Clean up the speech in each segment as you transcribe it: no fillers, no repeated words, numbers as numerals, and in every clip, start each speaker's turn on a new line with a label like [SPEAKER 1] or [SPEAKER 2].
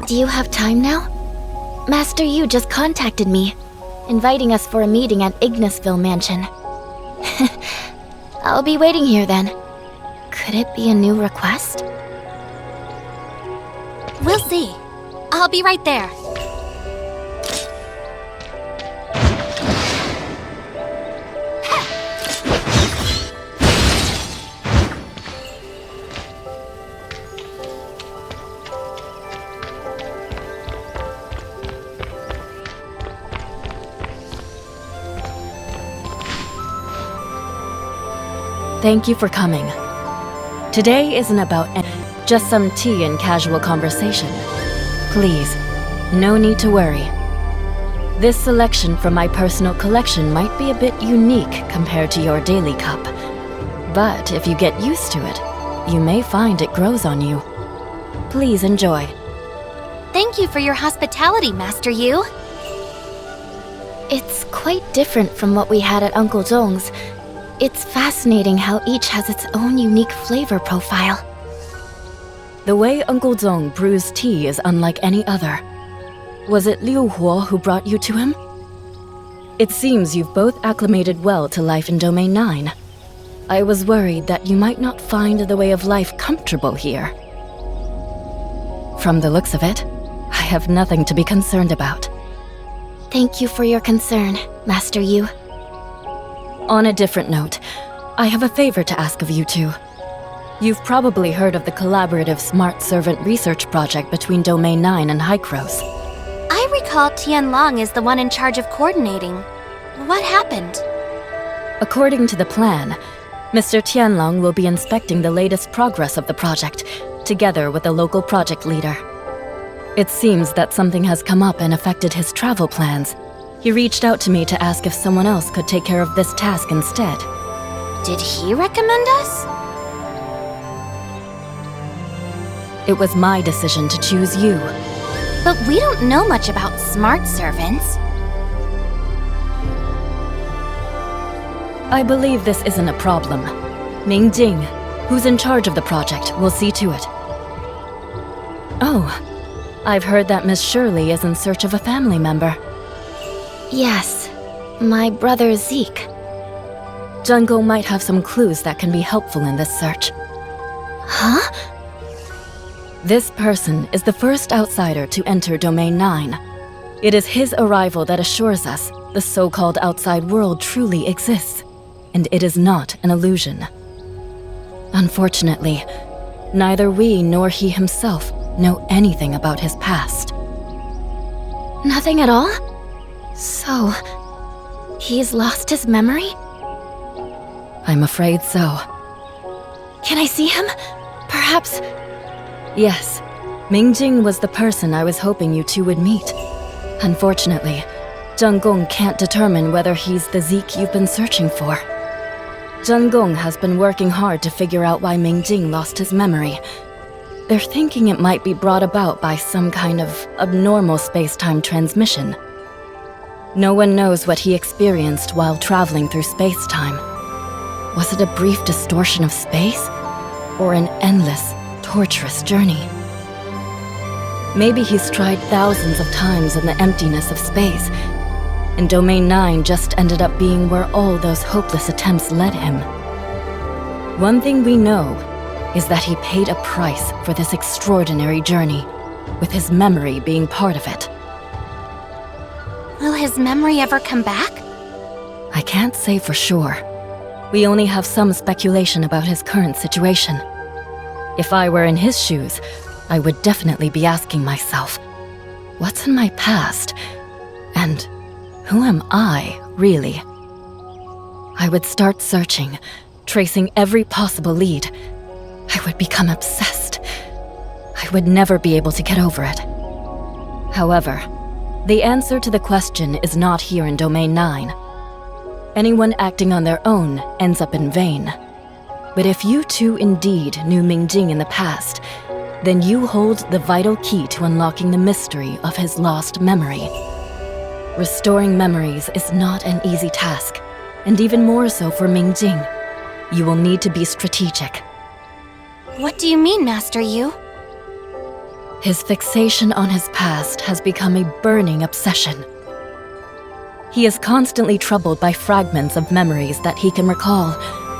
[SPEAKER 1] Do you have time now? Master Yu just contacted me, inviting us for a meeting at Ignisville Mansion. I'll be waiting here then. Could it be a new request?
[SPEAKER 2] We'll see. I'll be right there.
[SPEAKER 3] Thank you for coming. Today isn't about just some tea and casual conversation. Please, no need to worry. This selection from my personal collection might be a bit unique compared to your daily cup. But if you get used to it, you may find it grows on you. Please enjoy.
[SPEAKER 2] Thank you for your hospitality, Master Yu.
[SPEAKER 1] It's quite different from what we had at Uncle Zhong's. It's fascinating how each has its own unique flavor profile.
[SPEAKER 3] The way Uncle Zhong brews tea is unlike any other. Was it Liu Huo who brought you to him? It seems you've both acclimated well to life in Domain 9. I was worried that you might not find the way of life comfortable here. From the looks of it, I have nothing to be concerned about.
[SPEAKER 1] Thank you for your concern, Master Yu.
[SPEAKER 3] On a different note, I have a favor to ask of you two. You've probably heard of the collaborative Smart Servant research project between Domain 9 and Hycros.
[SPEAKER 2] I recall Tianlong is the one in charge of coordinating. What happened?
[SPEAKER 3] According to the plan, Mr. Tianlong will be inspecting the latest progress of the project, together with the local project leader. It seems that something has come up and affected his travel plans. He reached out to me to ask if someone else could take care of this task instead.
[SPEAKER 2] Did he recommend us?
[SPEAKER 3] It was my decision to choose you.
[SPEAKER 2] But we don't know much about smart servants.
[SPEAKER 3] I believe this isn't a problem. Ming Jing, who's in charge of the project, will see to it. Oh, I've heard that Miss Shirley is in search of a family member.
[SPEAKER 1] Yes, my brother Zeke.
[SPEAKER 3] Jungle might have some clues that can be helpful in this search.
[SPEAKER 1] Huh?
[SPEAKER 3] This person is the first outsider to enter Domain 9. It is his arrival that assures us the so-called outside world truly exists, and it is not an illusion. Unfortunately, neither we nor he himself know anything about his past.
[SPEAKER 1] Nothing at all? So, he's lost his memory?
[SPEAKER 3] I'm afraid so.
[SPEAKER 1] Can I see him? Perhaps...
[SPEAKER 3] Yes, Ming Jing was the person I was hoping you two would meet. Unfortunately, Zheng Gong can't determine whether he's the Zeke you've been searching for. Zheng Gong has been working hard to figure out why Ming Jing lost his memory. They're thinking it might be brought about by some kind of abnormal space-time transmission. No one knows what he experienced while traveling through space-time. Was it a brief distortion of space? Or an endless, torturous journey? Maybe he's tried thousands of times in the emptiness of space, and Domain 9 just ended up being where all those hopeless attempts led him. One thing we know is that he paid a price for this extraordinary journey, with his memory being part of it.
[SPEAKER 2] Will his memory ever come back?
[SPEAKER 3] I can't say for sure. We only have some speculation about his current situation. If I were in his shoes, I would definitely be asking myself, what's in my past? And who am I, really? I would start searching, tracing every possible lead. I would become obsessed. I would never be able to get over it. However, the answer to the question is not here in Domain 9. Anyone acting on their own ends up in vain. But if you two indeed knew Ming Jing in the past, then you hold the vital key to unlocking the mystery of his lost memory. Restoring memories is not an easy task, and even more so for Ming Jing. You will need to be strategic.
[SPEAKER 2] What do you mean, Master Yu?
[SPEAKER 3] His fixation on his past has become a burning obsession. He is constantly troubled by fragments of memories that he can recall,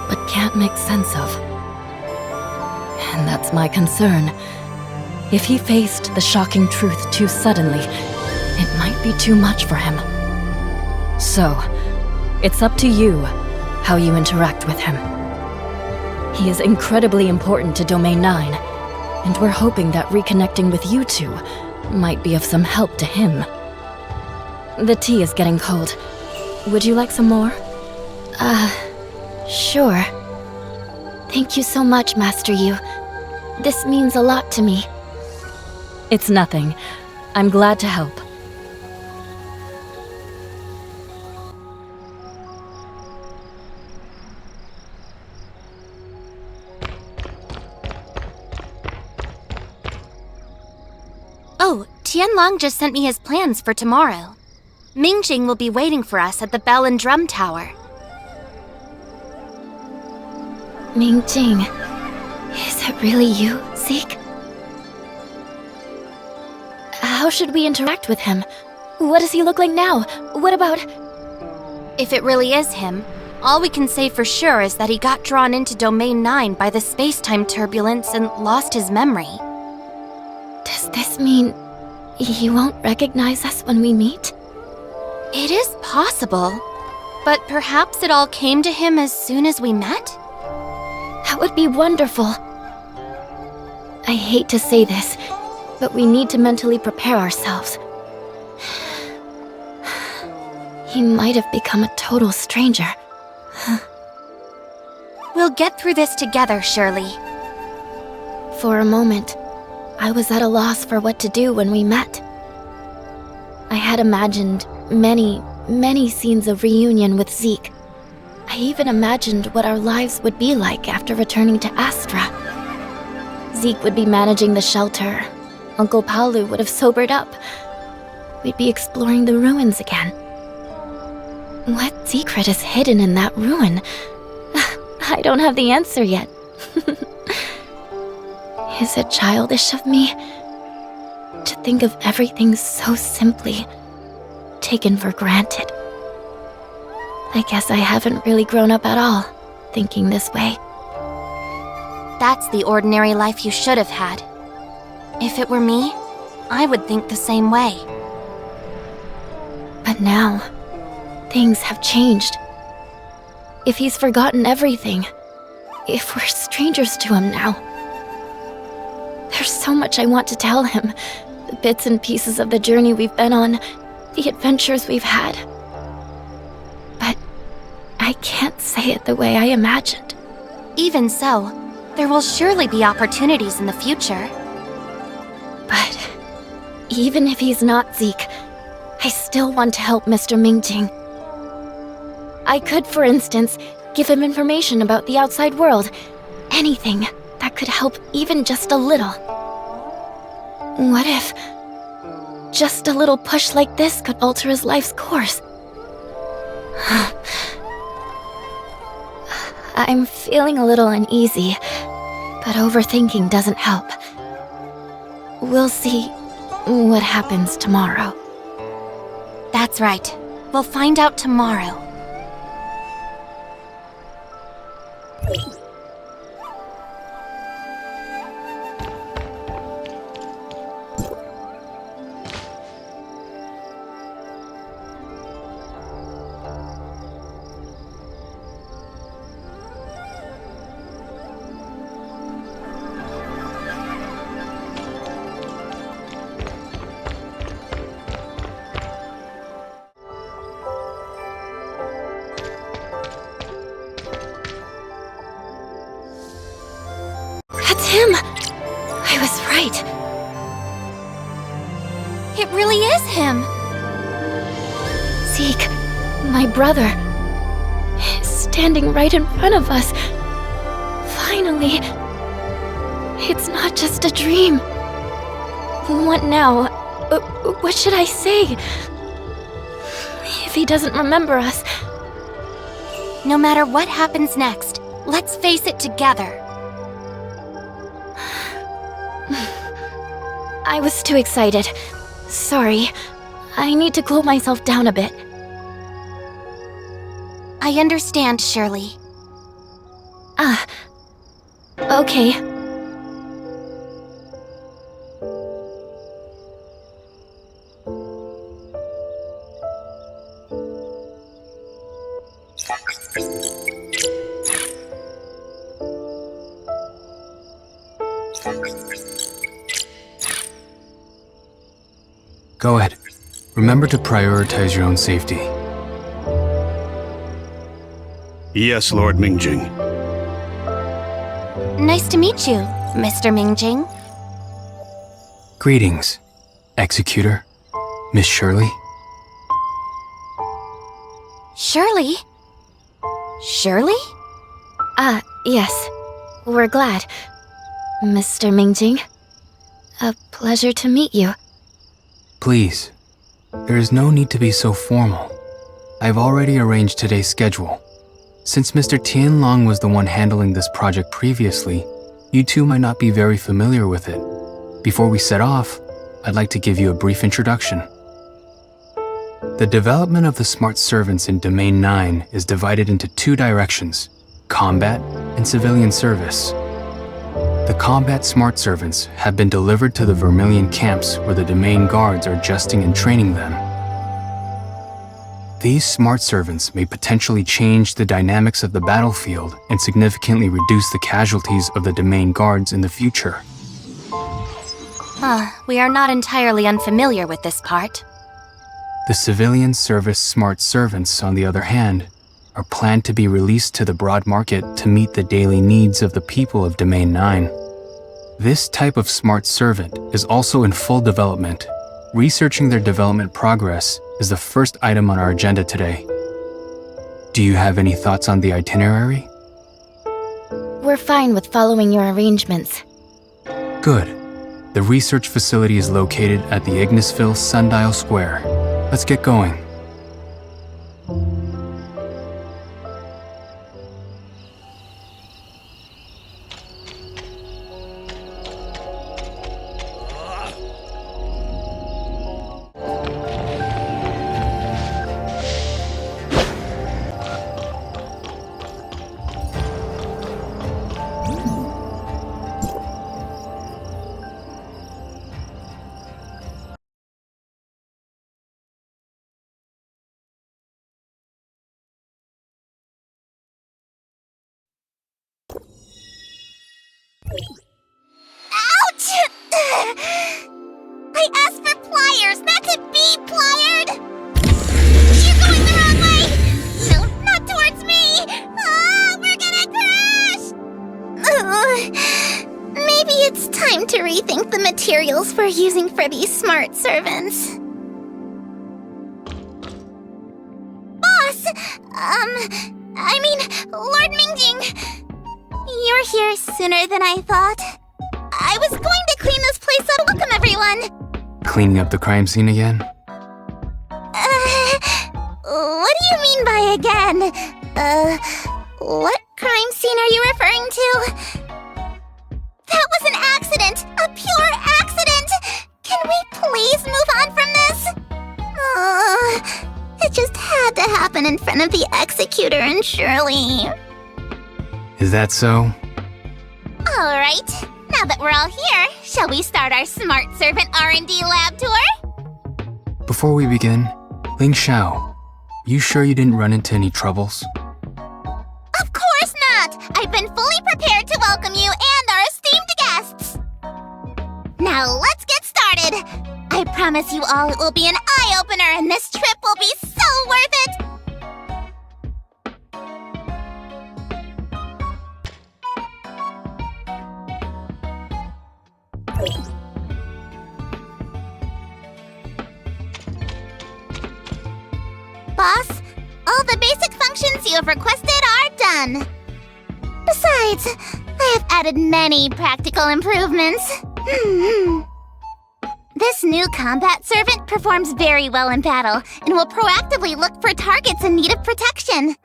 [SPEAKER 3] but can't make sense of. And that's my concern. If he faced the shocking truth too suddenly, it might be too much for him. So, it's up to you how you interact with him. He is incredibly important to Domain 9, and we're hoping that reconnecting with you two might be of some help to him. The tea is getting cold. Would you like some more?
[SPEAKER 1] Sure. Thank you so much, Master Yu. This means a lot to me.
[SPEAKER 3] It's nothing. I'm glad to help.
[SPEAKER 2] Oh, Tianlong just sent me his plans for tomorrow. Ming Jing will be waiting for us at the Bell and Drum Tower.
[SPEAKER 1] Ming Jing, is it really you, Zeke? How should we interact with him? What does he look like now? What about...
[SPEAKER 2] If it really is him, all we can say for sure is that he got drawn into Domain 9 by the space-time turbulence and lost his memory.
[SPEAKER 1] Does this mean he won't recognize us when we meet?
[SPEAKER 2] It is possible, but perhaps it all came to him as soon as we met?
[SPEAKER 1] That would be wonderful. I hate to say this, but we need to mentally prepare ourselves. He might have become a total stranger.
[SPEAKER 2] We'll get through this together, Shirley.
[SPEAKER 1] For a moment, I was at a loss for what to do when we met. I had imagined many scenes of reunion with Zeke. I even imagined what our lives would be like after returning to Astra. Zeke would be managing the shelter. Uncle Paolu would have sobered up. We'd be exploring the ruins again. What secret is hidden in that ruin? I don't have the answer yet. Is it childish of me to think of everything so simply, taken for granted? I guess I haven't really grown up at all, thinking this way.
[SPEAKER 2] That's the ordinary life you should have had. If it were me, I would think the same way.
[SPEAKER 1] But now, things have changed. If he's forgotten everything, if we're strangers to him now, there's so much I want to tell him. The bits and pieces of the journey we've been on, the adventures we've had. But I can't say it the way I imagined.
[SPEAKER 2] Even so, there will surely be opportunities in the future.
[SPEAKER 1] But even if he's not Zeke, I still want to help Mr. Mingjing. I could, for instance, give him information about the outside world. Anything that could help even just a little. What if just a little push like this could alter his life's course? I'm feeling a little uneasy, but overthinking doesn't help. We'll see what happens tomorrow.
[SPEAKER 2] That's right. We'll find out tomorrow.
[SPEAKER 1] That's him! I was right.
[SPEAKER 2] It really is him!
[SPEAKER 1] Zeke, my brother, is standing right in front of us. Finally. It's not just a dream. What now? What should I say? If he doesn't remember us...
[SPEAKER 2] No matter what happens next, let's face it together.
[SPEAKER 1] I was too excited. Sorry. I need to cool myself down a bit.
[SPEAKER 2] I understand, Shirley.
[SPEAKER 1] Okay.
[SPEAKER 4] Go ahead. Remember to prioritize your own safety.
[SPEAKER 5] Yes, Lord Ming Jing.
[SPEAKER 2] Nice to meet you, Mr. Ming Jing.
[SPEAKER 4] Greetings, Executor, Miss Shirley.
[SPEAKER 2] Shirley? Shirley?
[SPEAKER 1] Yes. We're glad. Mr. Mingjing. A pleasure to meet you.
[SPEAKER 4] Please, there is no need to be so formal. I've already arranged today's schedule. Since Mr. Tianlong was the one handling this project previously, you two might not be very familiar with it. Before we set off, I'd like to give you a brief introduction. The development of the smart servants in Domain 9 is divided into two directions: combat and civilian service. The combat smart servants have been delivered to the Vermilion camps where the domain guards are adjusting and training them. These smart servants may potentially change the dynamics of the battlefield and significantly reduce the casualties of the domain guards in the future.
[SPEAKER 2] We are not entirely unfamiliar with this part.
[SPEAKER 4] The civilian service smart servants, on the other hand, are planned to be released to the broad market to meet the daily needs of the people of Domain 9. This type of smart servant is also in full development. Researching their development progress is the first item on our agenda today. Do you have any thoughts on the itinerary?
[SPEAKER 1] We're fine with following your arrangements.
[SPEAKER 4] Good. The research facility is located at the Ignisville Sundial Square. Let's get going.
[SPEAKER 2] Ouch! I asked for pliers, not to be plied! You're going the wrong way! No, not towards me! We're gonna crash!
[SPEAKER 6] Maybe it's time to rethink the materials we're using for these smart servants. Boss! Lord Mingjing! You're here sooner than I thought. I was going to clean this place up. Welcome, everyone!
[SPEAKER 4] Cleaning up the crime scene again?
[SPEAKER 6] What do you mean by again? What crime scene are you referring to? That was an accident! A pure accident! Can we please move on from this? It just had to happen in front of the Executor and Shirley.
[SPEAKER 4] Is that so?
[SPEAKER 6] Alright, now that we're all here, shall we start our Smart Servant R&D lab tour?
[SPEAKER 4] Before we begin, Ling Xiao, you sure you didn't run into any troubles?
[SPEAKER 6] Of course not! I've been fully prepared to welcome you and our esteemed guests! Now let's get started! I promise you all it will be an eye-opener and this trip will be so worth it! Boss, all the basic functions you have requested are done. Besides, I have added many practical improvements. This new combat servant performs very well in battle and will proactively look for targets in need of protection.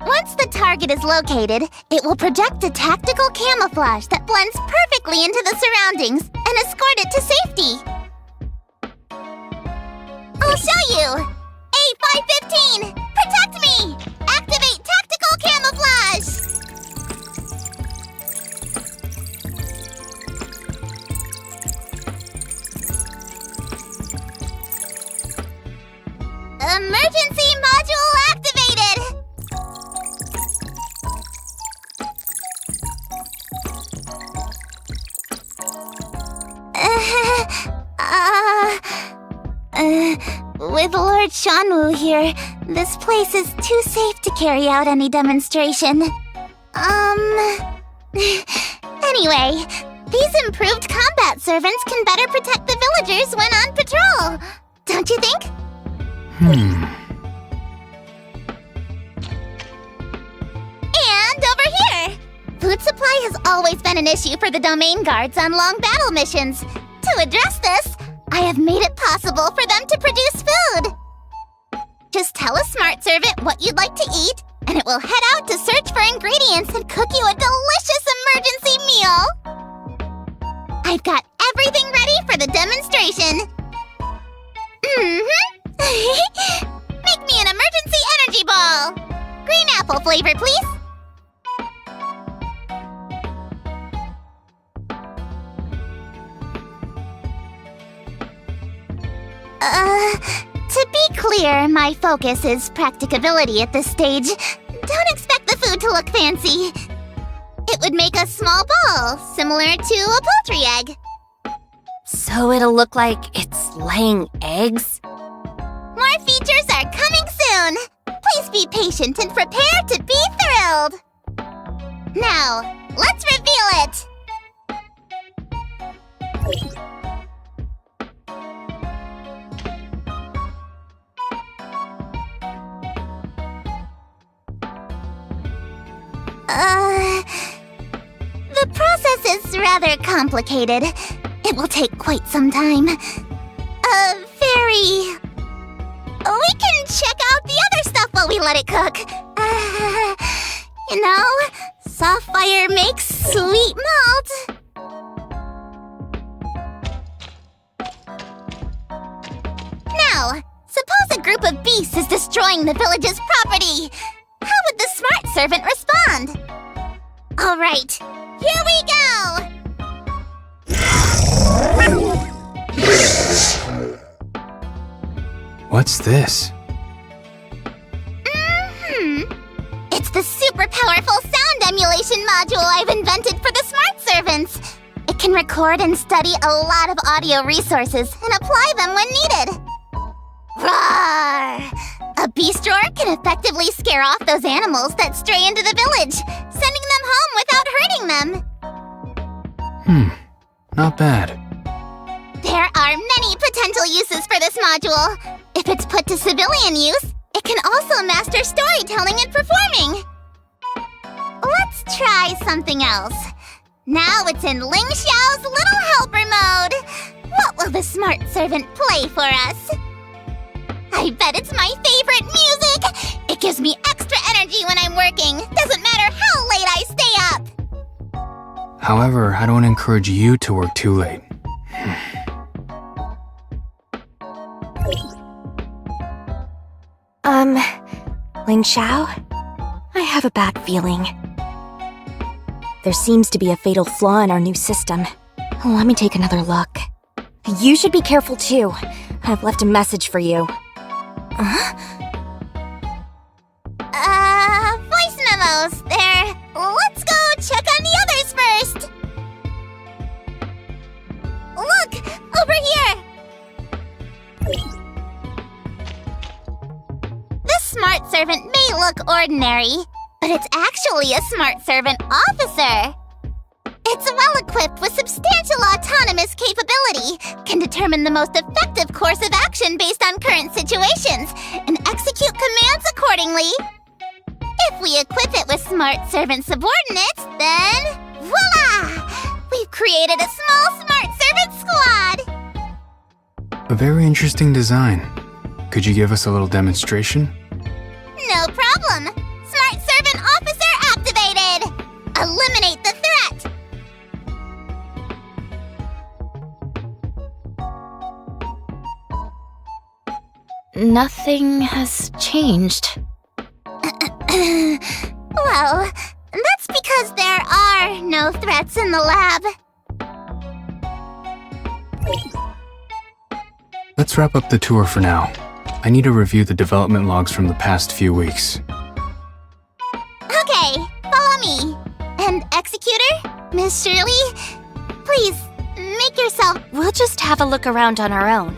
[SPEAKER 6] Once the target is located, it will project a tactical camouflage that blends perfectly into the surroundings and escort it to safety. I'll show you! A515! Protect me! Activate tactical camouflage! Emergency module activated! With Lord Shanwu here, this place is too safe to carry out any demonstration. Anyway, these improved combat servants can better protect the villagers when on patrol. Don't you think? And over here! Food supply has always been an issue for the domain guards on long battle missions. To address this, I have made it possible for them to produce food. Just tell a smart servant what you'd like to eat, and it will head out to search for ingredients and cook you a delicious emergency meal. I've got everything ready for the demonstration. Make me an emergency energy ball. Green apple flavor, please. To be clear, my focus is practicability at this stage. Don't expect the food to look fancy. It would make a small ball, similar to a poultry egg.
[SPEAKER 2] So it'll look like it's laying eggs?
[SPEAKER 6] More features are coming soon. Please be patient and prepare to be thrilled. Now, let's reveal it. The process is rather complicated. It will take quite some time. We can check out the other stuff while we let it cook. Soft fire makes sweet malt. Now, suppose a group of beasts is destroying the village's property. How would the smart servant respond? All right, here we go!
[SPEAKER 4] What's this?
[SPEAKER 6] It's the super powerful sound emulation module I've invented for the smart servants. It can record and study a lot of audio resources and apply them when needed. Roar! A beast roar can effectively scare off those animals that stray into the village, sending them home without hurting them.
[SPEAKER 4] Not bad.
[SPEAKER 6] There are many potential uses for this module. If it's put to civilian use, it can also master storytelling and performing. Let's try something else. Now it's in Ling Xiao's Little Helper mode. What will the smart servant play for us? I bet it's my favorite music! It gives me extra energy when I'm working. Doesn't matter how late I stay up.
[SPEAKER 4] However, I don't encourage you to work too late.
[SPEAKER 2] Ling Xiao? I have a bad feeling. There seems to be a fatal flaw in our new system. Let me take another look. You should be careful too. I've left a message for you.
[SPEAKER 6] Voice memos. There. Let's go check on the others first. Look! Over here! This smart servant may look ordinary, but it's actually a smart servant officer. It's well-equipped with substantial autonomous capability, can determine the most effective course of action based on current situations, and execute commands accordingly. If we equip it with smart servant subordinates, then voila! We've created a small smart servant squad!
[SPEAKER 4] A very interesting design. Could you give us a little demonstration?
[SPEAKER 6] No problem. Smart servant
[SPEAKER 1] nothing has changed.
[SPEAKER 6] Well, that's because there are no threats in the lab.
[SPEAKER 4] Let's wrap up the tour for now. I need to review the development logs from the past few weeks.
[SPEAKER 6] Okay, follow me. And Executor, Miss Shirley, please, make yourself...
[SPEAKER 2] We'll just have a look around on our own.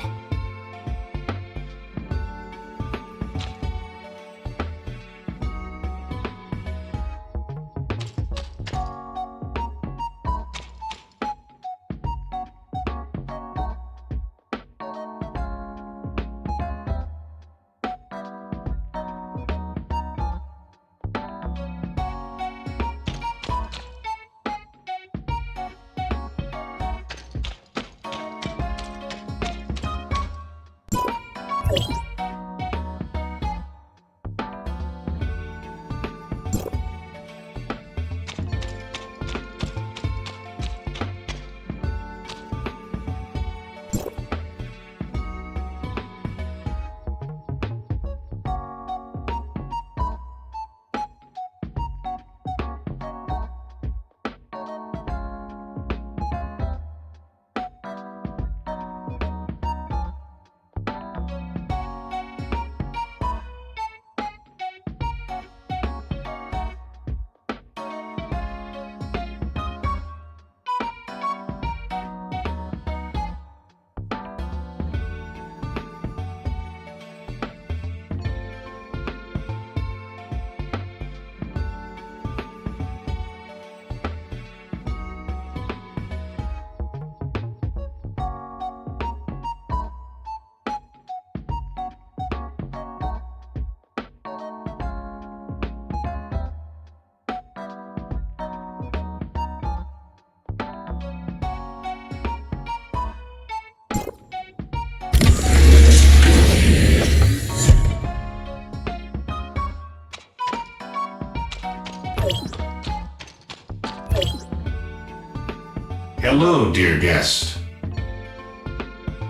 [SPEAKER 5] Hello, dear guest.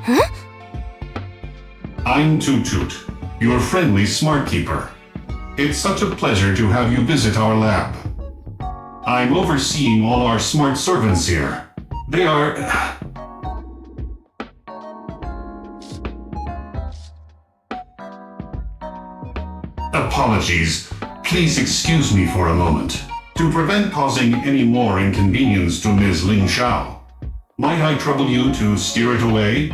[SPEAKER 2] Huh?
[SPEAKER 5] I'm Toot Toot, your friendly smart keeper. It's such a pleasure to have you visit our lab. I'm overseeing all our smart servants here. They are... Apologies. Please excuse me for a moment. To prevent causing any more inconvenience to Ms. Ling Xiao, might I trouble you to steer it away?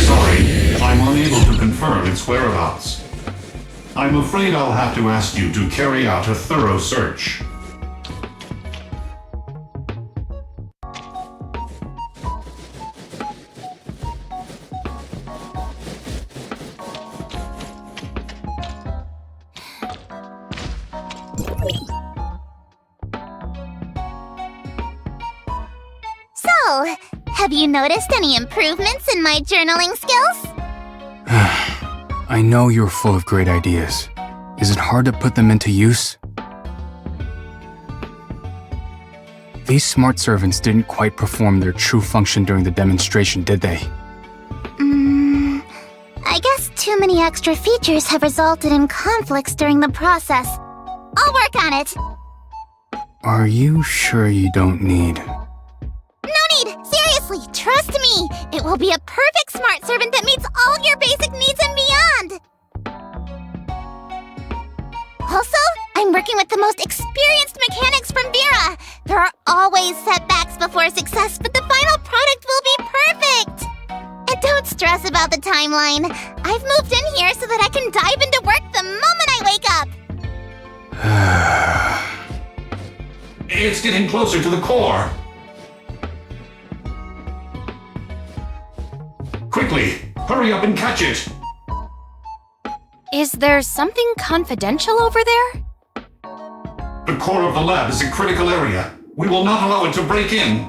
[SPEAKER 5] Sorry, I'm unable to confirm its whereabouts. I'm afraid I'll have to ask you to carry out a thorough search.
[SPEAKER 6] So, have you noticed any improvements in my journaling skills?
[SPEAKER 4] I know you're full of great ideas. Is it hard to put them into use? These smart servants didn't quite perform their true function during the demonstration, did they?
[SPEAKER 6] I guess too many extra features have resulted in conflicts during the process. I'll work on it.
[SPEAKER 4] Are you sure you don't need...
[SPEAKER 6] No need! Seriously, trust me! It will be a perfect smart servant that meets all your basic needs and beyond! Also, I'm working with the most experienced mechanics from Vera. There are always setbacks before success, but the final product will be perfect! And don't stress about the timeline. I've moved in here so that I can dive into work the moment I wake up!
[SPEAKER 5] It's getting closer to the core. Quickly, hurry up and catch it.
[SPEAKER 2] Is there something confidential over there?
[SPEAKER 5] The core of the lab is a critical area. We will not allow it to break in.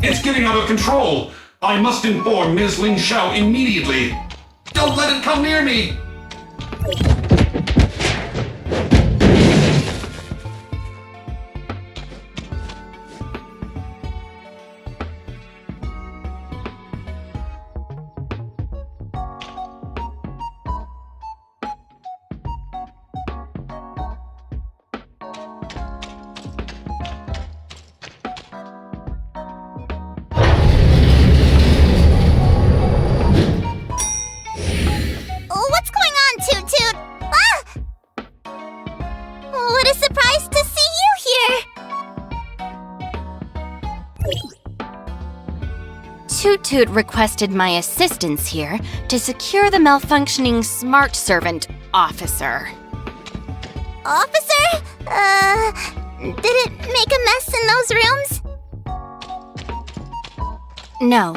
[SPEAKER 5] It's getting out of control. I must inform Ms. Ling Xiao immediately.
[SPEAKER 7] Don't let it come near me!
[SPEAKER 6] What's going on, Toot Toot? Ah! What a surprise to see you here!
[SPEAKER 2] Toot Toot requested my assistance here to secure the malfunctioning smart servant officer.
[SPEAKER 6] Officer? Did it make a mess in those rooms?
[SPEAKER 2] No.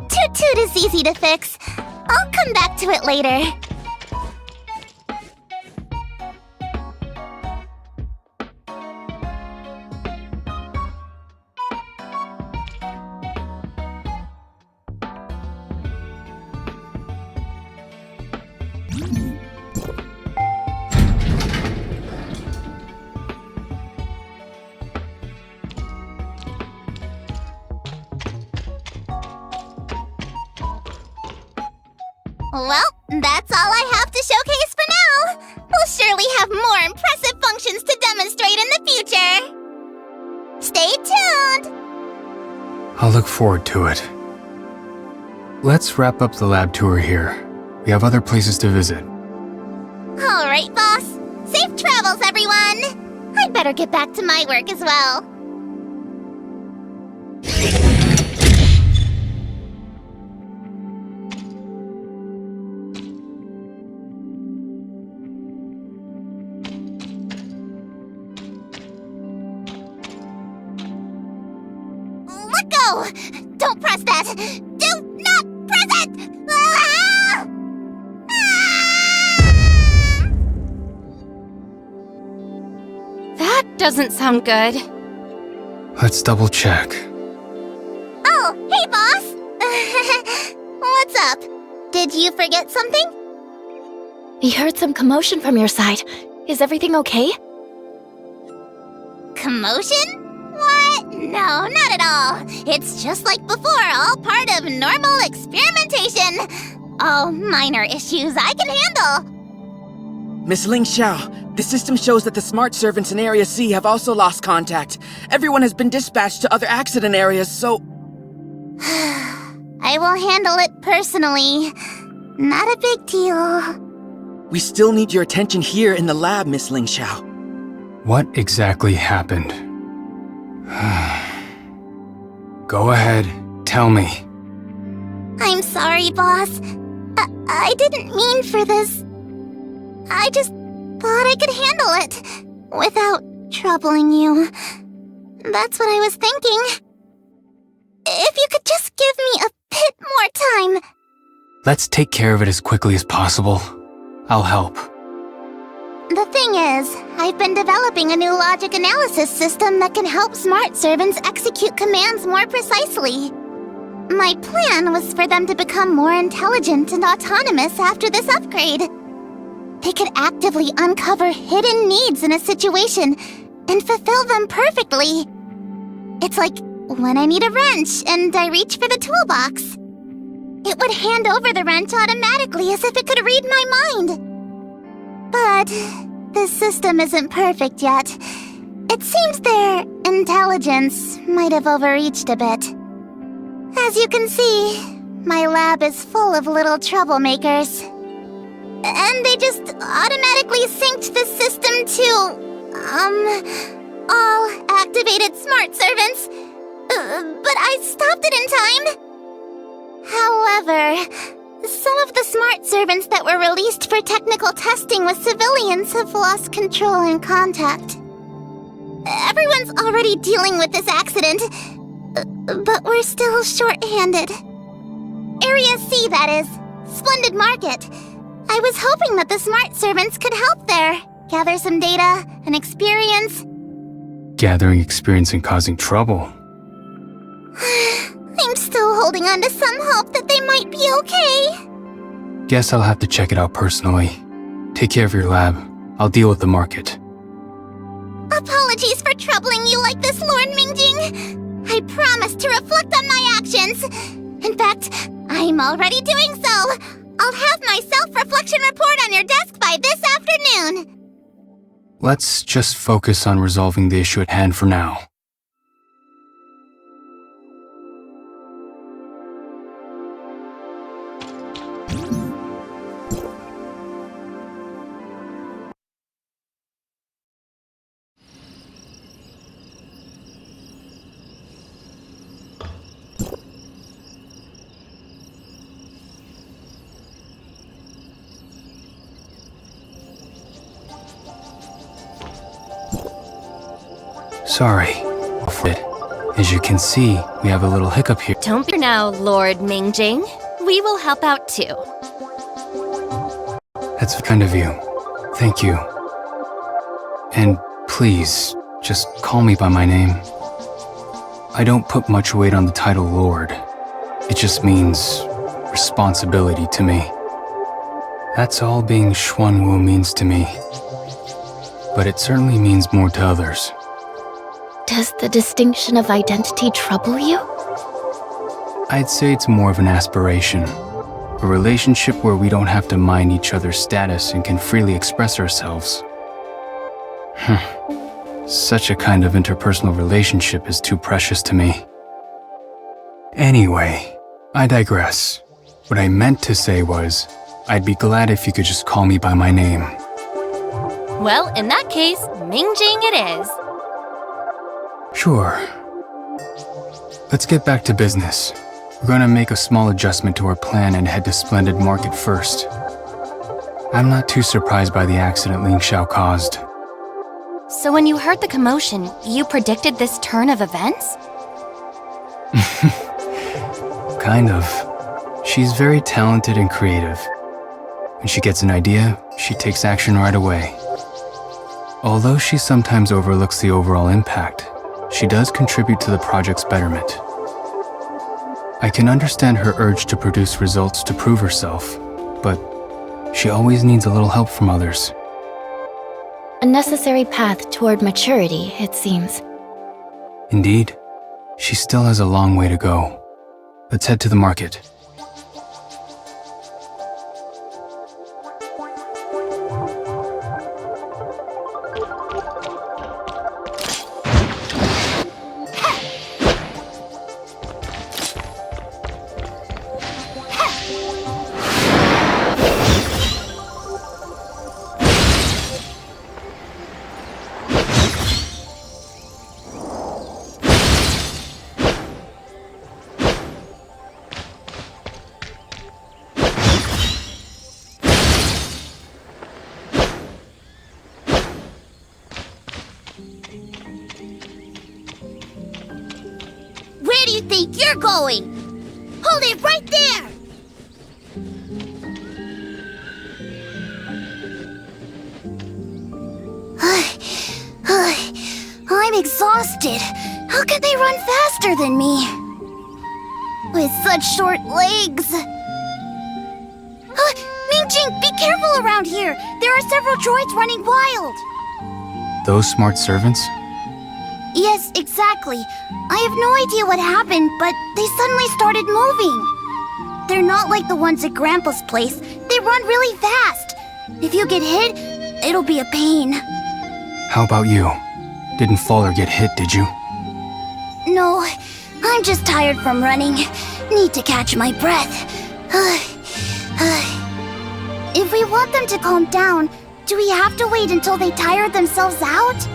[SPEAKER 6] Toot Toot is easy to fix. I'll come back to it later. Well, that's all I have to showcase for now. We'll surely have more impressive functions to demonstrate in the future. Stay tuned!
[SPEAKER 4] I'll look forward to it. Let's wrap up the lab tour here. We have other places to visit.
[SPEAKER 6] All right, boss. Safe travels, everyone. I'd better get back to my work as well. Let go! Don't press that! Do not press it! Ah!
[SPEAKER 2] That doesn't sound good.
[SPEAKER 4] Let's double check.
[SPEAKER 6] Oh, hey, boss! What's up? Did you forget something?
[SPEAKER 1] We heard some commotion from your side. Is everything okay?
[SPEAKER 6] Commotion? What? No, not at all. It's just like before, all part of normal experimentation. All minor issues I can handle.
[SPEAKER 8] Miss Ling Xiao, the system shows that the smart servants in Area C have also lost contact. Everyone has been dispatched to other accident areas, so...
[SPEAKER 6] I will handle it personally. Not a big deal.
[SPEAKER 8] We still need your attention here in the lab, Miss Ling Xiao.
[SPEAKER 4] What exactly happened? Go ahead, tell me.
[SPEAKER 6] I'm sorry, boss. I didn't mean for this. I just thought I could handle it without troubling you. That's what I was thinking. If you could just give me a bit more time.
[SPEAKER 4] Let's take care of it as quickly as possible. I'll help.
[SPEAKER 6] The thing is, I've been developing a new logic analysis system that can help smart servants execute commands more precisely. My plan was for them to become more intelligent and autonomous after this upgrade. They could actively uncover hidden needs in a situation and fulfill them perfectly. It's like when I need a wrench and I reach for the toolbox. It would hand over the wrench automatically as if it could read my mind. But this system isn't perfect yet. It seems their intelligence might have overreached a bit. As you can see, my lab is full of little troublemakers. And they just automatically synced the system to, all activated smart servants. But I stopped it in time. However, some of the smart servants that were released for technical testing with civilians have lost control and contact. Everyone's already dealing with this accident, but we're still short-handed. Area C, that is. Splendid market. I was hoping that the smart servants could help there, gather some data and experience.
[SPEAKER 4] gathering experience and causing trouble.
[SPEAKER 6] I'm still holding on to some hope that they might be okay.
[SPEAKER 4] Guess I'll have to check it out personally. Take care of your lab. I'll deal with the market.
[SPEAKER 6] Apologies for troubling you like this, Lord Mingjing. I promise to reflect on my actions. In fact, I'm already doing so. I'll have my self-reflection report on your desk by this afternoon.
[SPEAKER 4] Let's just focus on resolving the issue at hand for now. Sorry. As you can see, we have a little hiccup here.
[SPEAKER 2] Don't be now, Lord Mingjing. We will help out too.
[SPEAKER 4] That's kind of you. Thank you. And please, just call me by my name. I don't put much weight on the title Lord. It just means responsibility to me. That's all being Xuanwu means to me. But it certainly means more to others.
[SPEAKER 1] Does the distinction of identity trouble you?
[SPEAKER 4] I'd say it's more of an aspiration. A relationship where we don't have to mind each other's status and can freely express ourselves. Such a kind of interpersonal relationship is too precious to me. Anyway, I digress. What I meant to say was, I'd be glad if you could just call me by my name.
[SPEAKER 2] Well, in that case, Mingjing it is.
[SPEAKER 4] Sure. Let's get back to business. We're gonna make a small adjustment to our plan and head to Splendid Market first. I'm not too surprised by the accident Ling Xiao caused.
[SPEAKER 2] So when you heard the commotion, you predicted this turn of events?
[SPEAKER 4] Kind of. She's very talented and creative. When she gets an idea, she takes action right away. Although she sometimes overlooks the overall impact, she does contribute to the project's betterment. I can understand her urge to produce results to prove herself, but she always needs a little help from others.
[SPEAKER 1] A necessary path toward maturity, it seems.
[SPEAKER 4] Indeed, she still has a long way to go. Let's head to the market.
[SPEAKER 6] Where do you think you're going? Hold it right there! I'm exhausted. How can they run faster than me? With such short legs. Mingjing, be careful around here. There are several droids running wild.
[SPEAKER 4] Those smart servants?
[SPEAKER 6] Yes, exactly. I have no idea what happened, but they suddenly started moving. They're not like the ones at Grandpa's place. They run really fast. If you get hit, it'll be a pain.
[SPEAKER 4] How about you? Didn't fall or get hit, did you?
[SPEAKER 6] No, I'm just tired from running. Need to catch my breath. If we want them to calm down, do we have to wait until they tire themselves out?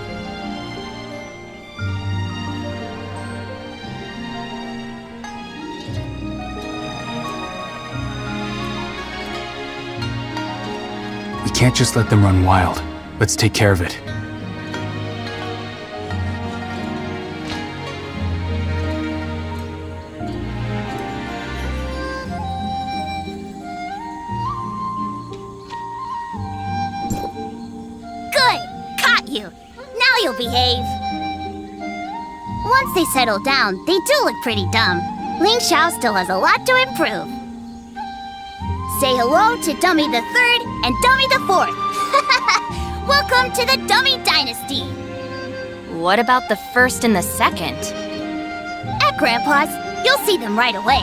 [SPEAKER 4] We can't just let them run wild. Let's take care of it.
[SPEAKER 6] Good! Caught you! Now you'll behave! Once they settle down, they do look pretty dumb. Ling Xiao still has a lot to improve. Say hello to Dummy the Third and Dummy the Fourth. Welcome to the Dummy Dynasty.
[SPEAKER 2] What about the first and the second?
[SPEAKER 6] At Grandpa's, you'll see them right away.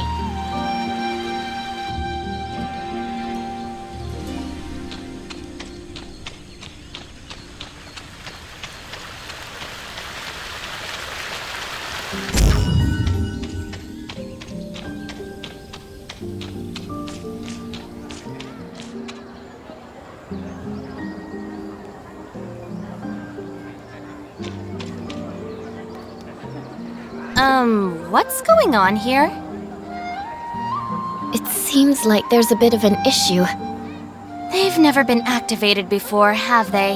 [SPEAKER 2] What's going on here?
[SPEAKER 1] It seems like there's a bit of an issue.
[SPEAKER 2] They've never been activated before, have they?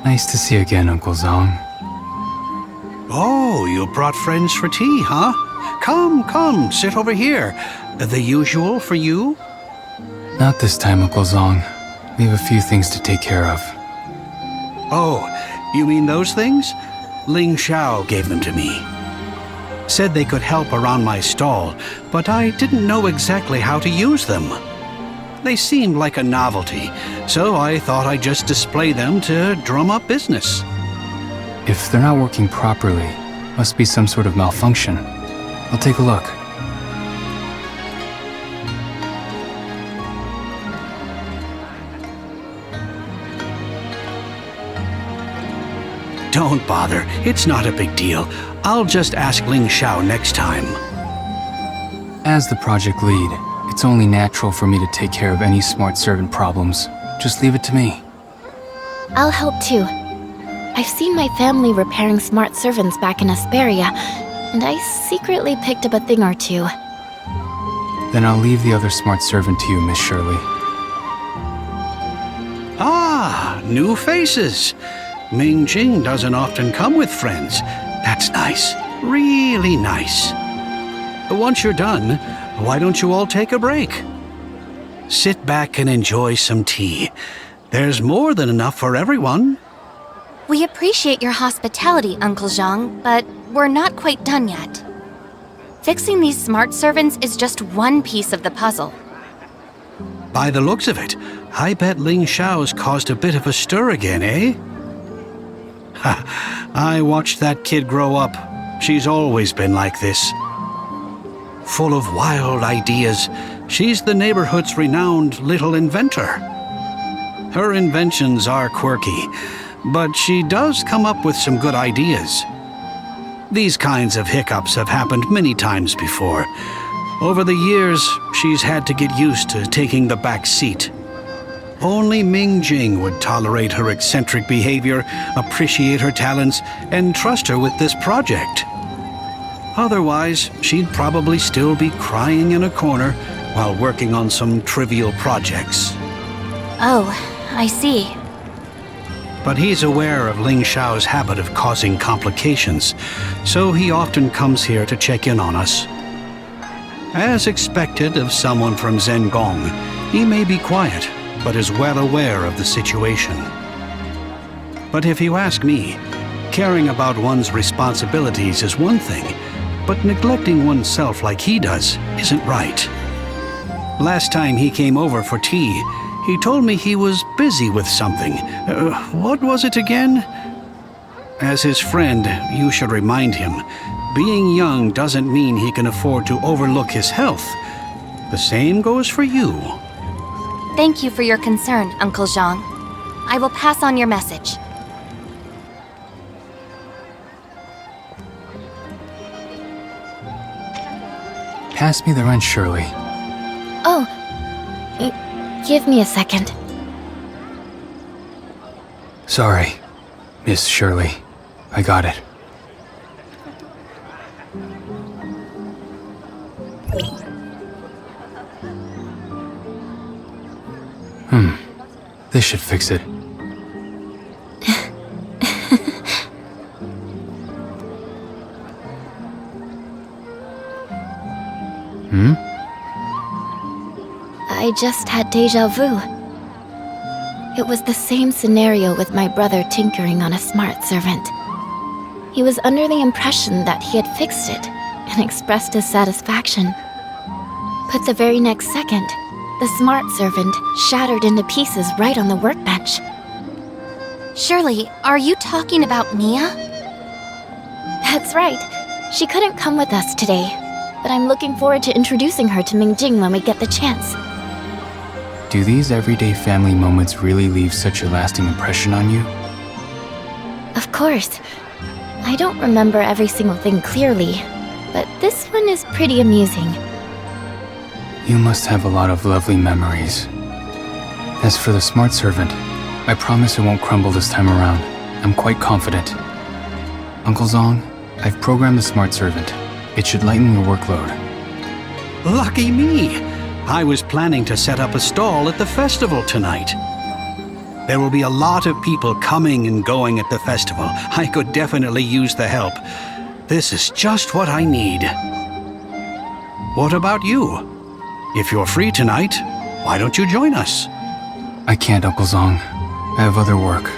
[SPEAKER 4] Nice to see you again, Uncle Zong.
[SPEAKER 7] Oh, you brought friends for tea, huh? Come, sit over here. The usual for you?
[SPEAKER 4] Not this time, Uncle Zong. We have a few things to take care of.
[SPEAKER 7] Oh, you mean those things? Ling Xiao gave them to me. Said they could help around my stall, but I didn't know exactly how to use them. They seemed like a novelty, so I thought I'd just display them to drum up business.
[SPEAKER 4] If they're not working properly, must be some sort of malfunction. I'll take a look.
[SPEAKER 7] Don't bother, it's not a big deal. I'll just ask Ling Xiao next time.
[SPEAKER 4] As the project lead, it's only natural for me to take care of any smart servant problems. Just leave it to me.
[SPEAKER 1] I'll help too. I've seen my family repairing smart servants back in Asperia, and I secretly picked up a thing or two.
[SPEAKER 4] Then I'll leave the other smart servant to you, Miss Shirley.
[SPEAKER 7] Ah, new faces. Ming Jing doesn't often come with friends. That's nice. Really nice. Once you're done, why don't you all take a break? Sit back and enjoy some tea. There's more than enough for everyone.
[SPEAKER 2] We appreciate your hospitality, Uncle Zhang, but we're not quite done yet. Fixing these smart servants is just one piece of the puzzle.
[SPEAKER 7] By the looks of it, I bet Ling Xiao's caused a bit of a stir again, eh? Ha, I watched that kid grow up. She's always been like this. Full of wild ideas, she's the neighborhood's renowned little inventor. Her inventions are quirky, but she does come up with some good ideas. These kinds of hiccups have happened many times before. Over the years, she's had to get used to taking the back seat. Only Ming Jing would tolerate her eccentric behavior, appreciate her talents, and trust her with this project. Otherwise, she'd probably still be crying in a corner while working on some trivial projects.
[SPEAKER 2] Oh, I see.
[SPEAKER 7] But he's aware of Ling Xiao's habit of causing complications, so he often comes here to check in on us. As expected of someone from Zengong, he may be quiet, but is well aware of the situation. But if you ask me, caring about one's responsibilities is one thing, but neglecting oneself like he does isn't right. Last time he came over for tea, he told me he was busy with something. What was it again? As his friend, you should remind him, being young doesn't mean he can afford to overlook his health. The same goes for you.
[SPEAKER 2] Thank you for your concern, Uncle Zhang. I will pass on your message.
[SPEAKER 4] Pass me the wrench, Shirley.
[SPEAKER 1] Oh, give me a second.
[SPEAKER 4] Sorry, Miss Shirley. I got it. This should fix it.
[SPEAKER 1] I just had deja vu. It was the same scenario with my brother tinkering on a smart servant. He was under the impression that he had fixed it and expressed his satisfaction. But the very next second, the smart servant shattered into pieces right on the workbench.
[SPEAKER 2] Surely, are you talking about Mia?
[SPEAKER 1] That's right. She couldn't come with us today, but I'm looking forward to introducing her to Ming Jing when we get the chance.
[SPEAKER 4] Do these everyday family moments really leave such a lasting impression on you?
[SPEAKER 1] Of course. I don't remember every single thing clearly, but this one is pretty amusing.
[SPEAKER 4] You must have a lot of lovely memories. As for the smart servant, I promise it won't crumble this time around. I'm quite confident. Uncle Zong, I've programmed the smart servant. It should lighten your workload.
[SPEAKER 7] Lucky me! I was planning to set up a stall at the festival tonight. There will be a lot of people coming and going at the festival. I could definitely use the help. This is just what I need. What about you? If you're free tonight, why don't you join us?
[SPEAKER 4] I can't, Uncle Zong. I have other work.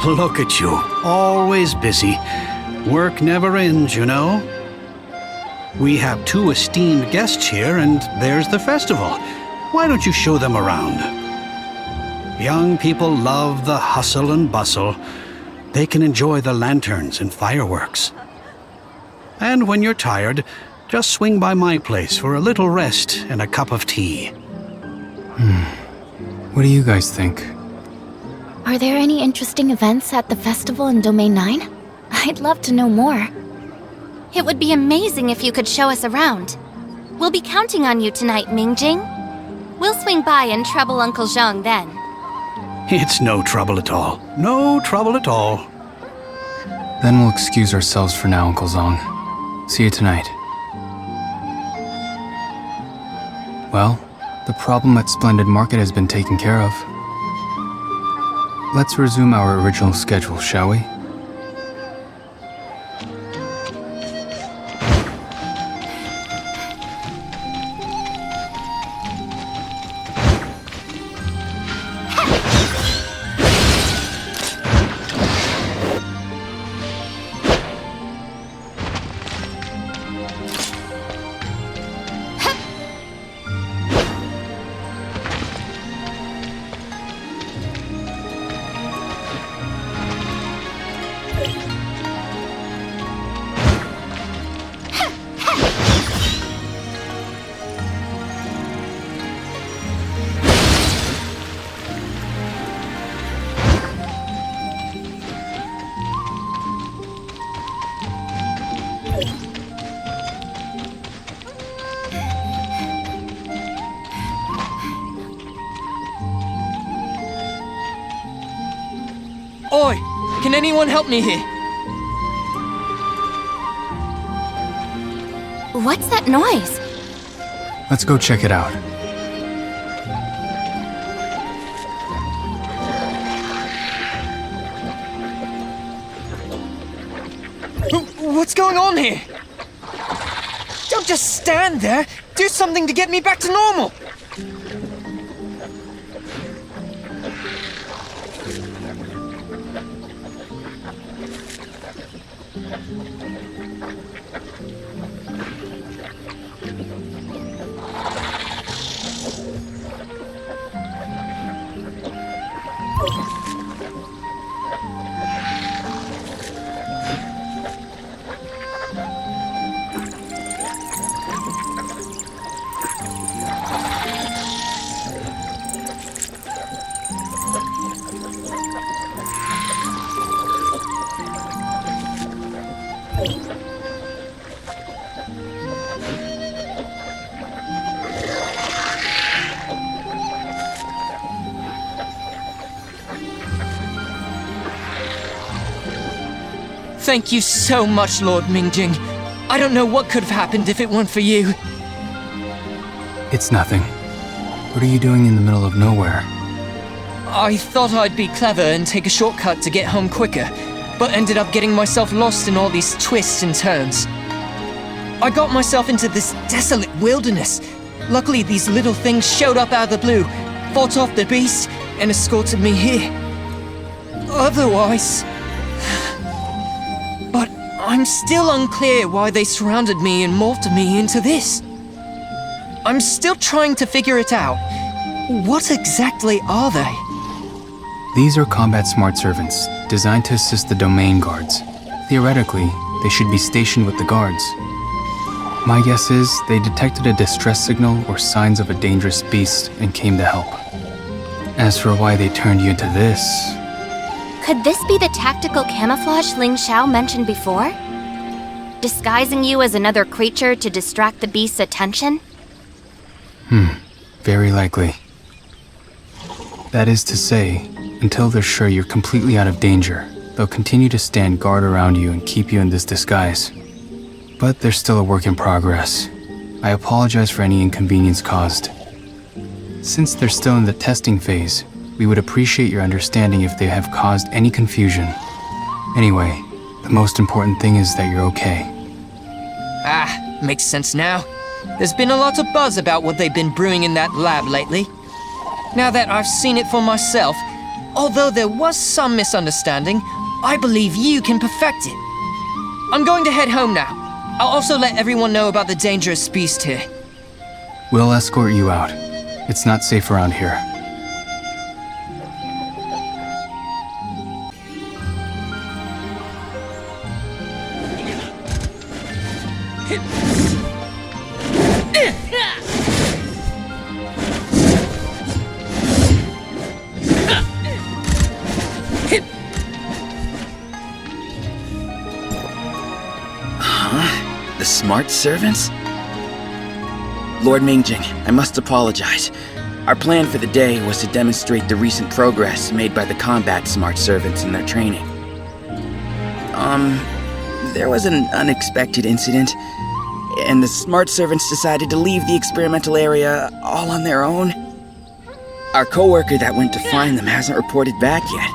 [SPEAKER 7] Look at you, always busy. Work never ends, you know. We have 2 esteemed guests here, and there's the festival. Why don't you show them around? Young people love the hustle and bustle. They can enjoy the lanterns and fireworks. And when you're tired, just swing by my place for a little rest and a cup of tea.
[SPEAKER 4] What do you guys think?
[SPEAKER 1] Are there any interesting events at the festival in Domain 9? I'd love to know more.
[SPEAKER 2] It would be amazing if you could show us around. We'll be counting on you tonight, Ming Jing. We'll swing by and trouble Uncle Zhang then.
[SPEAKER 7] It's no trouble at all. No trouble at all.
[SPEAKER 4] Then we'll excuse ourselves for now, Uncle Zong. See you tonight. Well, the problem at Splendid Market has been taken care of. Let's resume our original schedule, shall we?
[SPEAKER 8] Oi! Can anyone help me here?
[SPEAKER 2] What's that noise?
[SPEAKER 4] Let's go check it out.
[SPEAKER 8] What's going on here? Don't just stand there! Do something to get me back to normal! Thank you so much, Lord Mingjing. I don't know what could have happened if it weren't for you.
[SPEAKER 4] It's nothing. What are you doing in the middle of nowhere?
[SPEAKER 8] I thought I'd be clever and take a shortcut to get home quicker, but ended up getting myself lost in all these twists and turns. I got myself into this desolate wilderness. Luckily, these little things showed up out of the blue, fought off the beast, and escorted me here. Otherwise... But I'm still unclear why they surrounded me and morphed me into this. I'm still trying to figure it out. What exactly are they?
[SPEAKER 4] These are combat smart servants, designed to assist the domain guards. Theoretically, they should be stationed with the guards. My guess is they detected a distress signal or signs of a dangerous beast and came to help. As for why they turned you into this...
[SPEAKER 2] Could this be the tactical camouflage Ling Xiao mentioned before? Disguising you as another creature to distract the beast's attention?
[SPEAKER 4] Very likely. That is to say, until they're sure you're completely out of danger, they'll continue to stand guard around you and keep you in this disguise. But they're still a work in progress. I apologize for any inconvenience caused. Since they're still in the testing phase, we would appreciate your understanding if they have caused any confusion. Anyway, the most important thing is that you're okay.
[SPEAKER 8] Ah, makes sense now. There's been a lot of buzz about what they've been brewing in that lab lately. Now that I've seen it for myself, although there was some misunderstanding, I believe you can perfect it. I'm going to head home now. I'll also let everyone know about the dangerous beast here.
[SPEAKER 4] We'll escort you out. It's not safe around here.
[SPEAKER 9] The smart servants? Lord Ming, I must apologize. Our plan for the day was to demonstrate the recent progress made by the combat smart servants in their training. There was an unexpected incident, and the smart servants decided to leave the experimental area all on their own. Our coworker that went to find them hasn't reported back yet,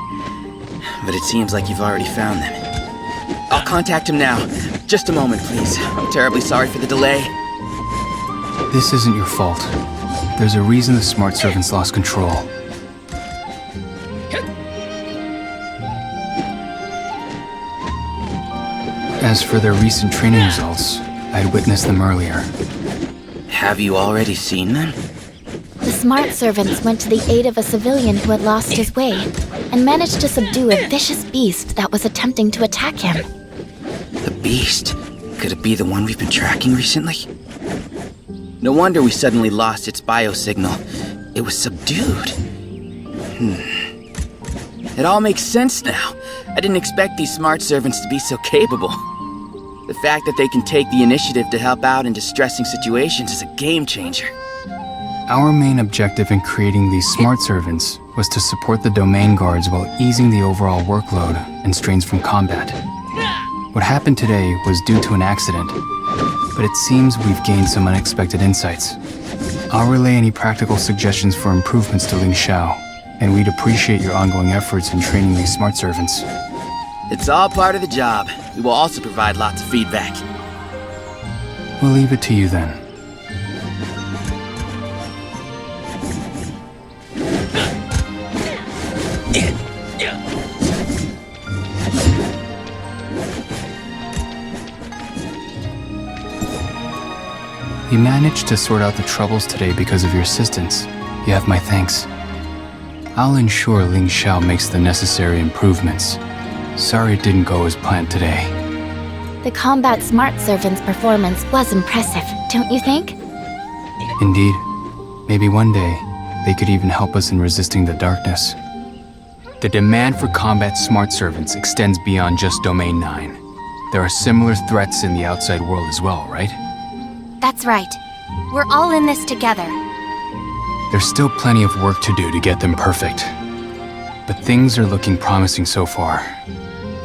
[SPEAKER 9] but it seems like you've already found them. I'll contact him now. Just a moment, please. I'm terribly sorry for the delay.
[SPEAKER 4] This isn't your fault. There's a reason the smart servants lost control. As for their recent training results, I'd witnessed them earlier.
[SPEAKER 9] Have you already seen them?
[SPEAKER 1] The smart servants went to the aid of a civilian who had lost his way and managed to subdue a vicious beast that was attempting to attack him.
[SPEAKER 9] The beast? Could it be the one we've been tracking recently? No wonder we suddenly lost its biosignal. It was subdued. It all makes sense now. I didn't expect these smart servants to be so capable. The fact that they can take the initiative to help out in distressing situations is a game changer.
[SPEAKER 4] Our main objective in creating these smart servants was to support the domain guards while easing the overall workload and strains from combat. What happened today was due to an accident, but it seems we've gained some unexpected insights. I'll relay any practical suggestions for improvements to Ling Xiao, and we'd appreciate your ongoing efforts in training these smart servants.
[SPEAKER 9] It's all part of the job. We will also provide lots of feedback.
[SPEAKER 4] We'll leave it to you then. We managed to sort out the troubles today because of your assistance. You have my thanks. I'll ensure Ling Xiao makes the necessary improvements. Sorry it didn't go as planned today.
[SPEAKER 1] The combat smart servant's performance was impressive, don't you think?
[SPEAKER 4] Indeed. Maybe one day, they could even help us in resisting the darkness. The demand for combat smart servants extends beyond just Domain 9. There are similar threats in the outside world as well, right?
[SPEAKER 2] That's right. We're all in this together.
[SPEAKER 4] There's still plenty of work to do to get them perfect. But things are looking promising so far.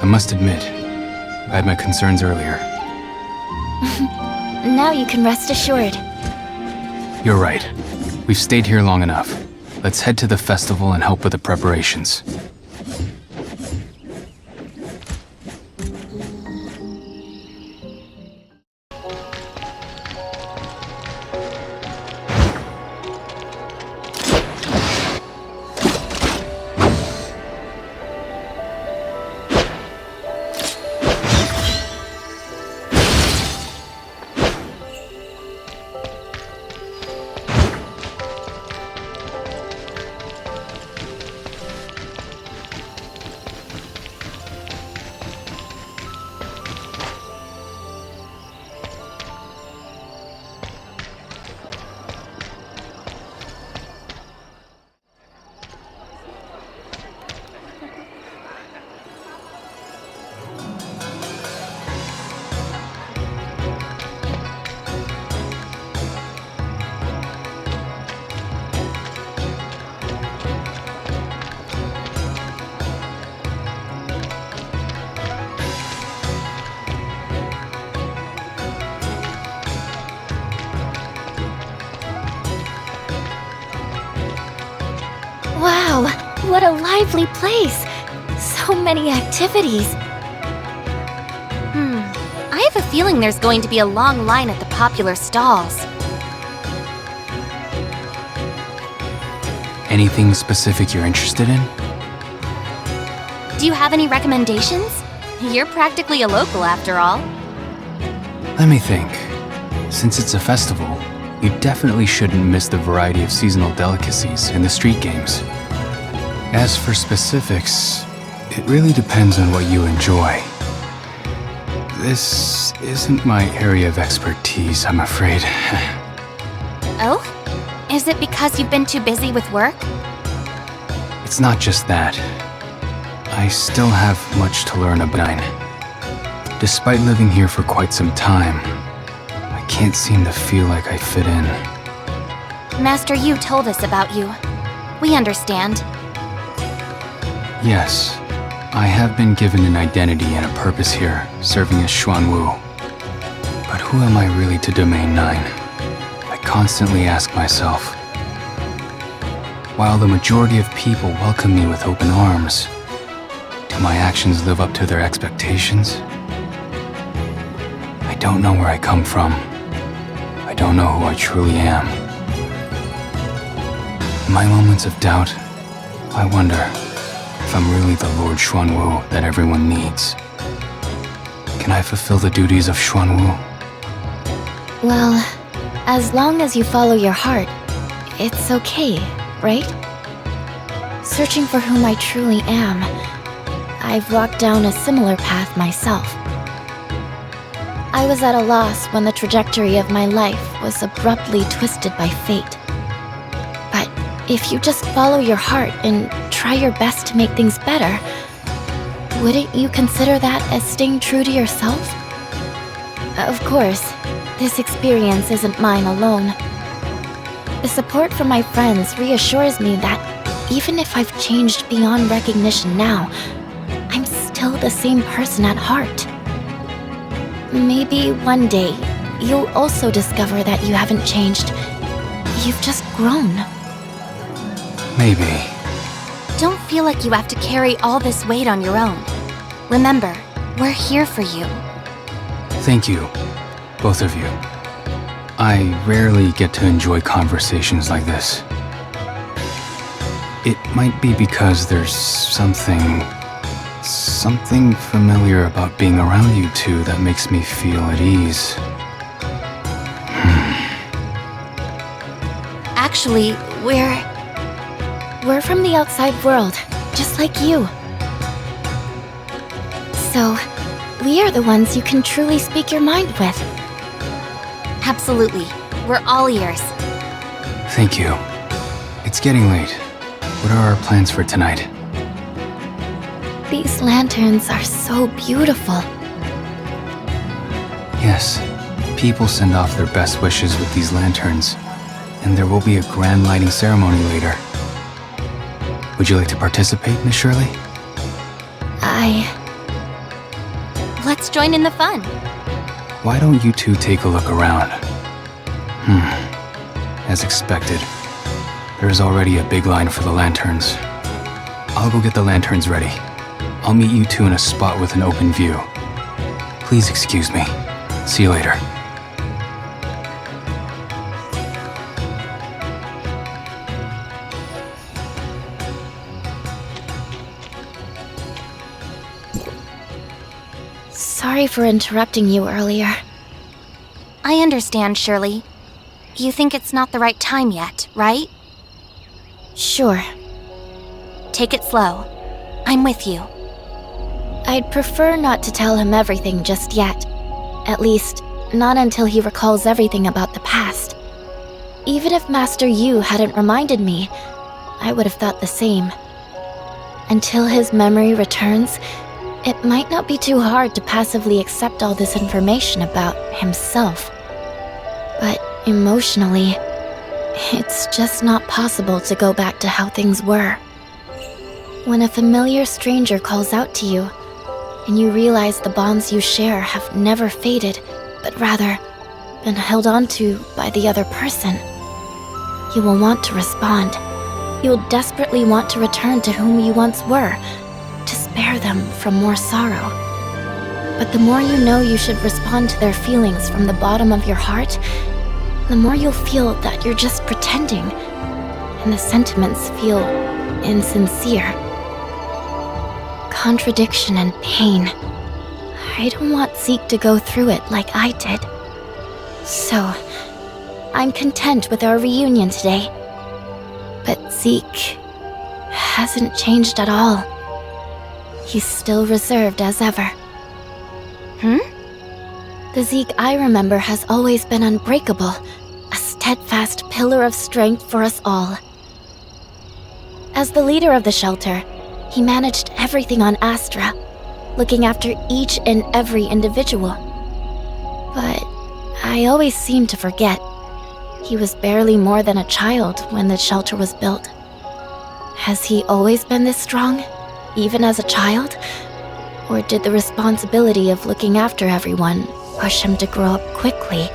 [SPEAKER 4] I must admit, I had my concerns earlier.
[SPEAKER 1] Now you can rest assured.
[SPEAKER 4] You're right. We've stayed here long enough. Let's head to the festival and help with the preparations.
[SPEAKER 1] Wow, what a lively place! So many activities.
[SPEAKER 2] I have a feeling there's going to be a long line at the popular stalls.
[SPEAKER 4] Anything specific you're interested in?
[SPEAKER 2] Do you have any recommendations? You're practically a local after all.
[SPEAKER 4] Let me think. Since it's a festival, you definitely shouldn't miss the variety of seasonal delicacies in the street games. As for specifics, it really depends on what you enjoy. This isn't my area of expertise, I'm afraid.
[SPEAKER 2] Oh? Is it because you've been too busy with work?
[SPEAKER 4] It's not just that. I still have much to learn about Nine. Despite living here for quite some time, I can't seem to feel like I fit in.
[SPEAKER 2] Master Yu told us about you. We understand.
[SPEAKER 4] Yes, I have been given an identity and a purpose here, serving as Xuanwu. But who am I really to Domain 9? I constantly ask myself. While the majority of people welcome me with open arms, do my actions live up to their expectations? I don't know where I come from. I don't know who I truly am. In my moments of doubt, I wonder if I'm really the Lord Xuanwu that everyone needs. Can I fulfill the duties of Xuanwu?
[SPEAKER 1] Well, as long as you follow your heart, it's okay, right? Searching for whom I truly am, I've walked down a similar path myself. I was at a loss when the trajectory of my life was abruptly twisted by fate. But if you just follow your heart and try your best to make things better, wouldn't you consider that as staying true to yourself? Of course, this experience isn't mine alone. The support from my friends reassures me that even if I've changed beyond recognition now, I'm still the same person at heart. Maybe one day, you'll also discover that you haven't changed. You've just grown.
[SPEAKER 4] Maybe.
[SPEAKER 2] Don't feel like you have to carry all this weight on your own. Remember, we're here for you.
[SPEAKER 4] Thank you, both of you. I rarely get to enjoy conversations like this. It might be because there's something familiar about being around you two that makes me feel at ease.
[SPEAKER 2] Actually,
[SPEAKER 1] We're from the outside world, just like you. So, we are the ones you can truly speak your mind with.
[SPEAKER 2] absolutely. We're all ears.
[SPEAKER 4] Thank you. It's getting late. What are our plans for tonight?
[SPEAKER 1] These lanterns are so beautiful.
[SPEAKER 4] Yes, people send off their best wishes with these lanterns, and there will be a grand lighting ceremony later. Would you like to participate, Miss Shirley?
[SPEAKER 2] Let's join in the fun.
[SPEAKER 4] Why don't you two take a look around? As expected, there's already a big line for the lanterns. I'll go get the lanterns ready. I'll meet you two in a spot with an open view. Please excuse me. See you later.
[SPEAKER 1] Sorry for interrupting you earlier.
[SPEAKER 2] I understand, Shirley. You think it's not the right time yet, right?
[SPEAKER 1] Sure.
[SPEAKER 2] Take it slow. I'm with you.
[SPEAKER 1] I'd prefer not to tell him everything just yet. At least, not until he recalls everything about the past. Even if Master Yu hadn't reminded me, I would have thought the same. Until his memory returns, it might not be too hard to passively accept all this information about himself. But emotionally, it's just not possible to go back to how things were. When a familiar stranger calls out to you, and you realize the bonds you share have never faded, but rather been held onto by the other person, you will want to respond. You'll desperately want to return to whom you once were, to spare them from more sorrow. But the more you know you should respond to their feelings from the bottom of your heart, the more you'll feel that you're just pretending, and the sentiments feel insincere. Contradiction and pain. I don't want Zeke to go through it like I did. So, I'm content with our reunion today. But Zeke hasn't changed at all. He's still reserved as ever. The Zeke I remember has always been unbreakable, a steadfast pillar of strength for us all. As the leader of the shelter, he managed everything on Astra, looking after each and every individual. But I always seem to forget. He was barely more than a child when the shelter was built. Has he always been this strong, even as a child? Or did the responsibility of looking after everyone push him to grow up quickly?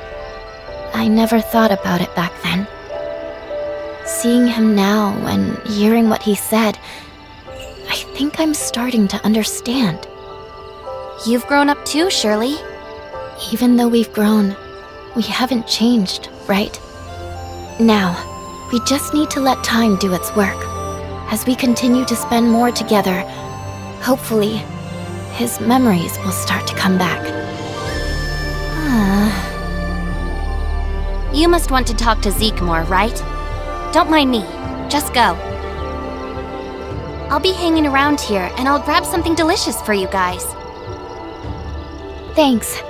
[SPEAKER 1] I never thought about it back then. Seeing him now and hearing what he said, I think I'm starting to understand.
[SPEAKER 2] You've grown up too, Shirley.
[SPEAKER 1] Even though we've grown, we haven't changed, right? Now, we just need to let time do its work. As we continue to spend more together, hopefully, his memories will start to come back.
[SPEAKER 2] You must want to talk to Zeke more, right? Don't mind me. Just go. I'll be hanging around here, and I'll grab something delicious for you guys.
[SPEAKER 1] Thanks.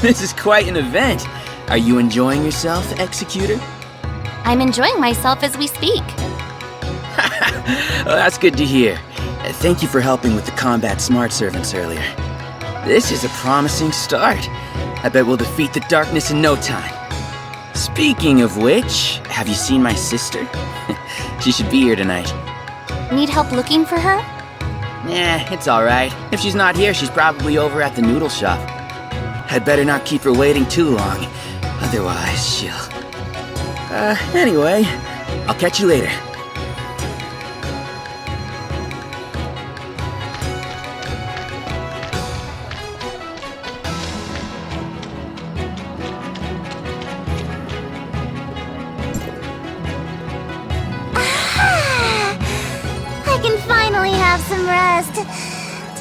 [SPEAKER 9] This is quite an event. Are you enjoying yourself, Executor?
[SPEAKER 2] I'm enjoying myself as we speak.
[SPEAKER 9] Well, that's good to hear. Thank you for helping with the combat smart servants earlier. This is a promising start. I bet we'll defeat the darkness in no time. Speaking of which, have you seen my sister? She should be here tonight.
[SPEAKER 2] Need help looking for her?
[SPEAKER 9] Nah, it's alright. If she's not here, she's probably over at the noodle shop. I'd better not keep her waiting too long. Otherwise, she'll... Anyway, I'll catch you later.
[SPEAKER 6] I can finally have some rest.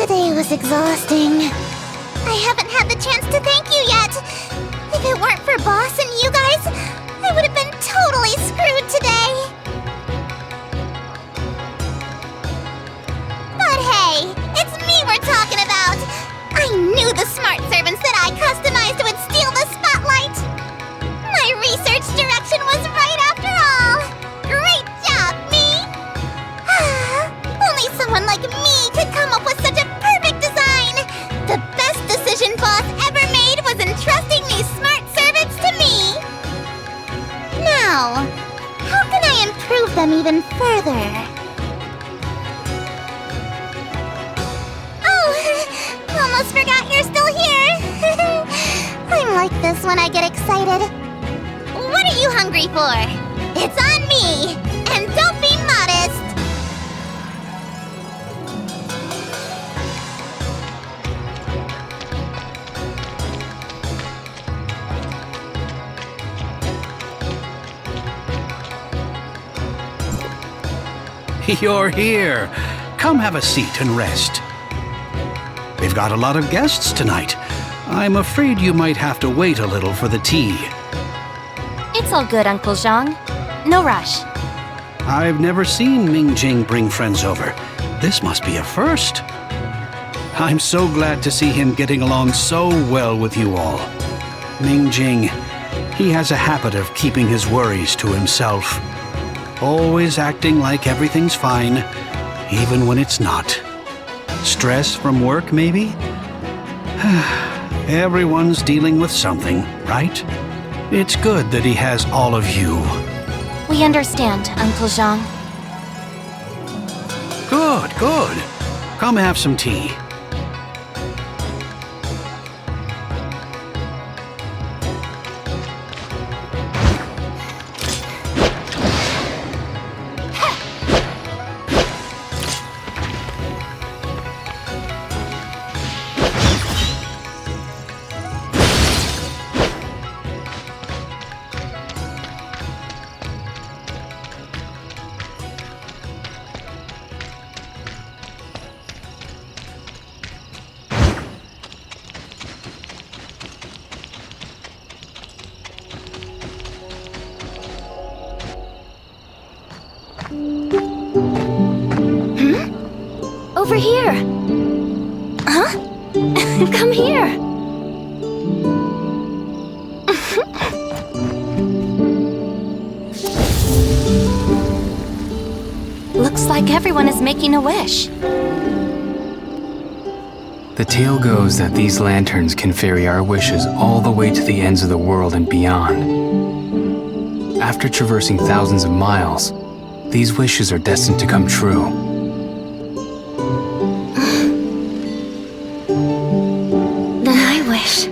[SPEAKER 6] Today was exhausting. I haven't had the chance to thank you yet. If it weren't for Boss and you guys, I would have been totally screwed today. But hey, it's me we're talking about. I knew the smart servants that I customized would steal the spotlight. My research direction was right after all. Great job, me. Only someone like me could come up with such a perfect design. The best decision Boss ever made was entrusting these smart servants to me. Now, how can I improve them even further? Oh, almost forgot you're still here. I'm like this when I get excited. What are you hungry for? It's on me, and don't be modest.
[SPEAKER 7] You're here. Come have a seat and rest. We've got a lot of guests tonight. I'm afraid you might have to wait a little for the tea.
[SPEAKER 2] It's all good, Uncle Zhang. no rush.
[SPEAKER 7] I've never seen Ming Jing bring friends over. This must be a first. I'm so glad to see him getting along so well with you all. Ming Jing, he has a habit of keeping his worries to himself. Always acting like everything's fine, even when it's not. Stress from work, maybe? Everyone's dealing with something, right? It's good that he has all of you.
[SPEAKER 2] We understand, Uncle Zhang.
[SPEAKER 7] Good, good. Come have some tea.
[SPEAKER 1] Over here! Huh? Come here!
[SPEAKER 2] Looks like everyone is making a wish.
[SPEAKER 4] The tale goes that these lanterns can ferry our wishes all the way to the ends of the world and beyond. After traversing thousands of miles, these wishes are destined to come true.
[SPEAKER 1] Then I wish.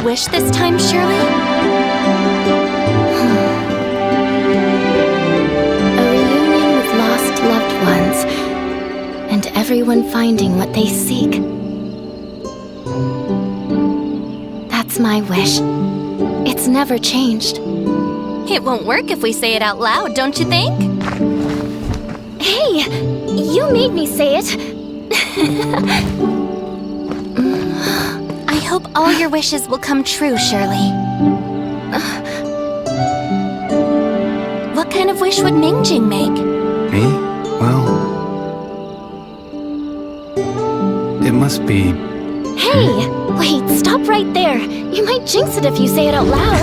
[SPEAKER 2] Wish this time, Shirley?
[SPEAKER 1] A reunion with lost loved ones, and everyone finding what they seek. That's my wish. It's never changed.
[SPEAKER 2] It won't work if we say it out loud, don't you think?
[SPEAKER 1] Hey, you made me say it.
[SPEAKER 2] I hope all your wishes will come true, Shirley. What kind of wish would Ming Jing make?
[SPEAKER 4] Me? Well, it must be...
[SPEAKER 1] Hey, wait, stop right there. You might jinx it if you say it out loud.